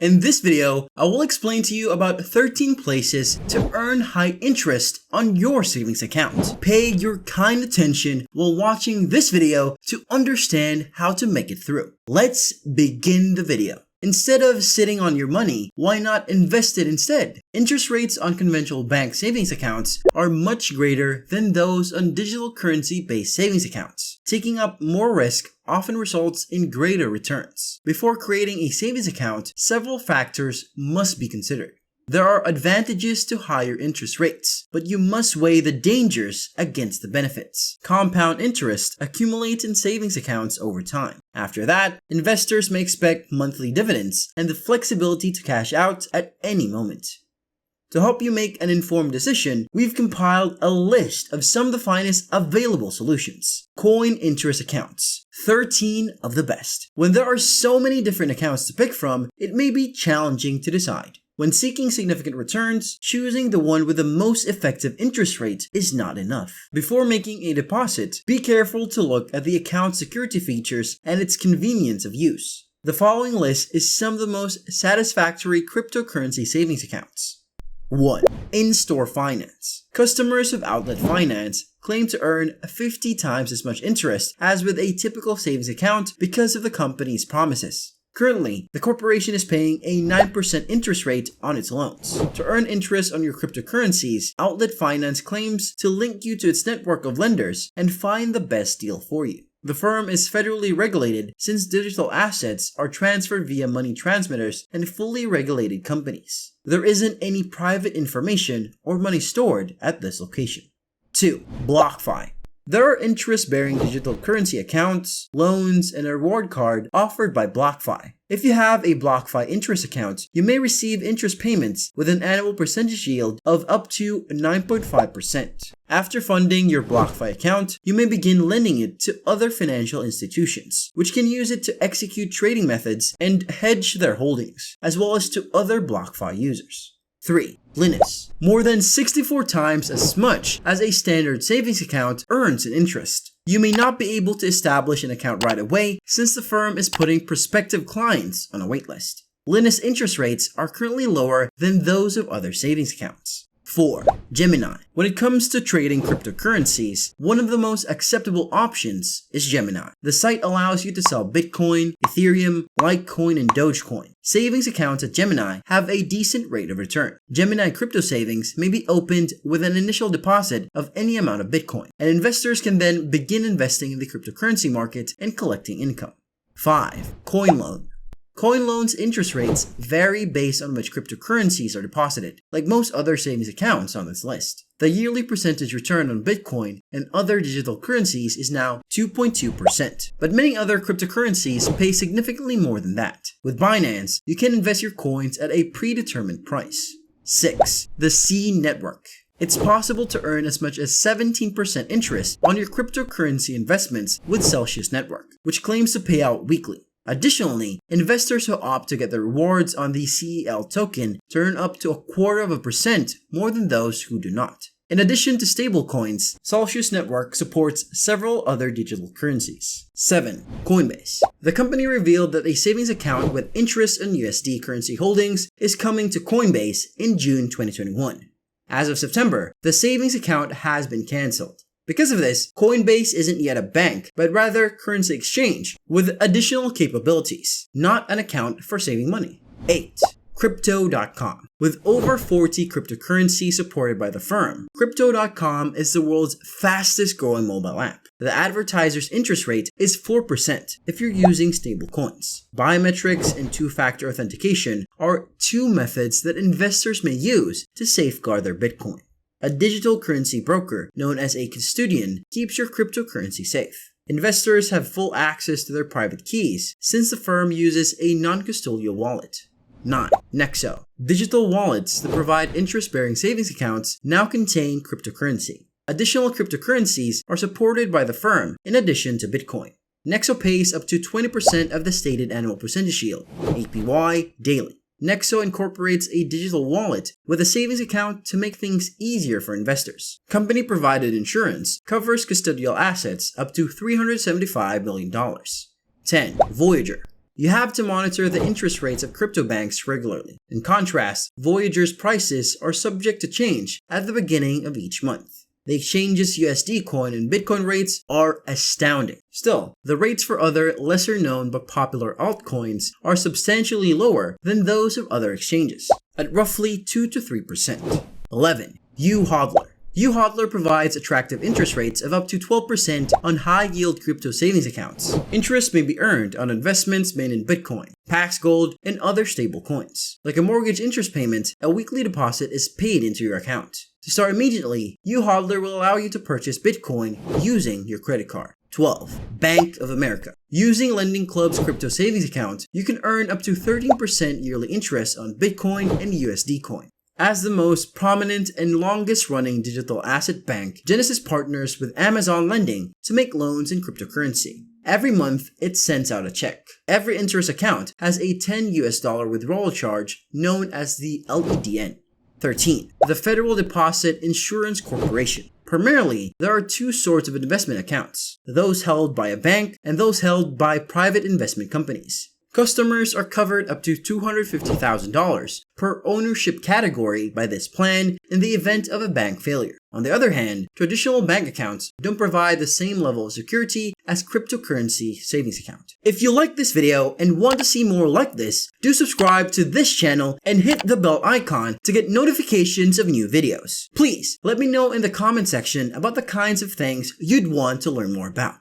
In this video, I will explain to you about 13 places to earn high interest on your savings account. Pay your kind attention while watching this video to understand how to make it through. Let's begin the video. Instead of sitting on your money, why not invest it instead? Interest rates on conventional bank savings accounts are much greater than those on digital currency-based savings accounts. Taking up more risk often results in greater returns. Before creating a savings account, several factors must be considered. There are advantages to higher interest rates, but you must weigh the dangers against the benefits. Compound interest accumulates in savings accounts over time. After that, investors may expect monthly dividends and the flexibility to cash out at any moment. To help you make an informed decision, we've compiled a list of some of the finest available solutions. Coin interest accounts. 13 of the best. When there are so many different accounts to pick from, it may be challenging to decide. When seeking significant returns, choosing the one with the most effective interest rate is not enough. Before making a deposit, be careful to look at the account security features and its convenience of use. The following list is some of the most satisfactory cryptocurrency savings accounts. 1. In-store finance. Customers of Outlet Finance claim to earn 50 times as much interest as with a typical savings account because of the company's promises. Currently, the corporation is paying a 9% interest rate on its loans. To earn interest on your cryptocurrencies, Outlet Finance claims to link you to its network of lenders and find the best deal for you. The firm is federally regulated since digital assets are transferred via money transmitters and fully regulated companies. There isn't any private information or money stored at this location. 2. BlockFi. There are interest-bearing digital currency accounts, loans, and a reward card offered by BlockFi. If you have a BlockFi interest account, you may receive interest payments with an annual percentage yield of up to 9.5%. After funding your BlockFi account, you may begin lending it to other financial institutions, which can use it to execute trading methods and hedge their holdings, as well as to other BlockFi users. 3. Linus. More than 64 times as much as a standard savings account earns in interest. You may not be able to establish an account right away since the firm is putting prospective clients on a waitlist. Linus interest rates are currently lower than those of other savings accounts. 4. Gemini. When it comes to trading cryptocurrencies, one of the most acceptable options is Gemini. The site allows you to sell Bitcoin, Ethereum, Litecoin, and Dogecoin. Savings accounts at Gemini have a decent rate of return. Gemini crypto savings may be opened with an initial deposit of any amount of Bitcoin, and investors can then begin investing in the cryptocurrency market and collecting income. 5. CoinLoan. CoinLoan's interest rates vary based on which cryptocurrencies are deposited, like most other savings accounts on this list. The yearly percentage return on Bitcoin and other digital currencies is now 2.2%, but many other cryptocurrencies pay significantly more than that. With Binance, you can invest your coins at a predetermined price. 6. The C Network. It's possible to earn as much as 17% interest on your cryptocurrency investments with Celsius Network, which claims to pay out weekly. Additionally, investors who opt to get the rewards on the CEL token earn up to 0.25% more than those who do not. In addition to stablecoins, Celsius Network supports several other digital currencies. 7. Coinbase. The company revealed that a savings account with interest in USD currency holdings is coming to Coinbase in June 2021. As of September, the savings account has been cancelled. Because of this, Coinbase isn't yet a bank, but rather currency exchange with additional capabilities, not an account for saving money. 8. Crypto.com. With over 40 cryptocurrencies supported by the firm, Crypto.com is the world's fastest growing mobile app. The advertiser's interest rate is 4% if you're using stablecoins. Biometrics and two-factor authentication are two methods that investors may use to safeguard their Bitcoin. A digital currency broker, known as a custodian, keeps your cryptocurrency safe. Investors have full access to their private keys since the firm uses a non-custodial wallet. 9. Nexo. Digital wallets that provide interest-bearing savings accounts now contain cryptocurrency. Additional cryptocurrencies are supported by the firm in addition to Bitcoin. Nexo pays up to 20% of the stated annual percentage yield, APY, daily. Nexo incorporates a digital wallet with a savings account to make things easier for investors. Company-provided insurance covers custodial assets up to $375 million. 10. Voyager. you have to monitor the interest rates of crypto banks regularly. In contrast, Voyager's prices are subject to change at the beginning of each month. The exchange's USD coin and Bitcoin rates are astounding. Still, the rates for other lesser known but popular altcoins are substantially lower than those of other exchanges, at roughly 2 to 3%. 11. YouHodler. YouHodler provides attractive interest rates of up to 12% on high-yield crypto savings accounts. Interest may be earned on investments made in Bitcoin, Pax Gold, and other stable coins. Like a mortgage interest payment, a weekly deposit is paid into your account. To start immediately, YouHodler will allow you to purchase Bitcoin using your credit card. 12. Bank of America. Using Lending Club's crypto savings account, you can earn up to 13% yearly interest on Bitcoin and USD coin. As the most prominent and longest-running digital asset bank, Genesis partners with Amazon Lending to make loans in cryptocurrency. Every month, it sends out a check. Every interest account has a $10 withdrawal charge known as the LEDN. 13. The Federal Deposit Insurance Corporation. Primarily, there are two sorts of investment accounts, those held by a bank and those held by private investment companies. Customers are covered up to $250,000 per ownership category by this plan in the event of a bank failure. On the other hand, traditional bank accounts don't provide the same level of security as cryptocurrency savings account. If you like this video and want to see more like this, do subscribe to this channel and hit the bell icon to get notifications of new videos. Please let me know in the comment section about the kinds of things you'd want to learn more about.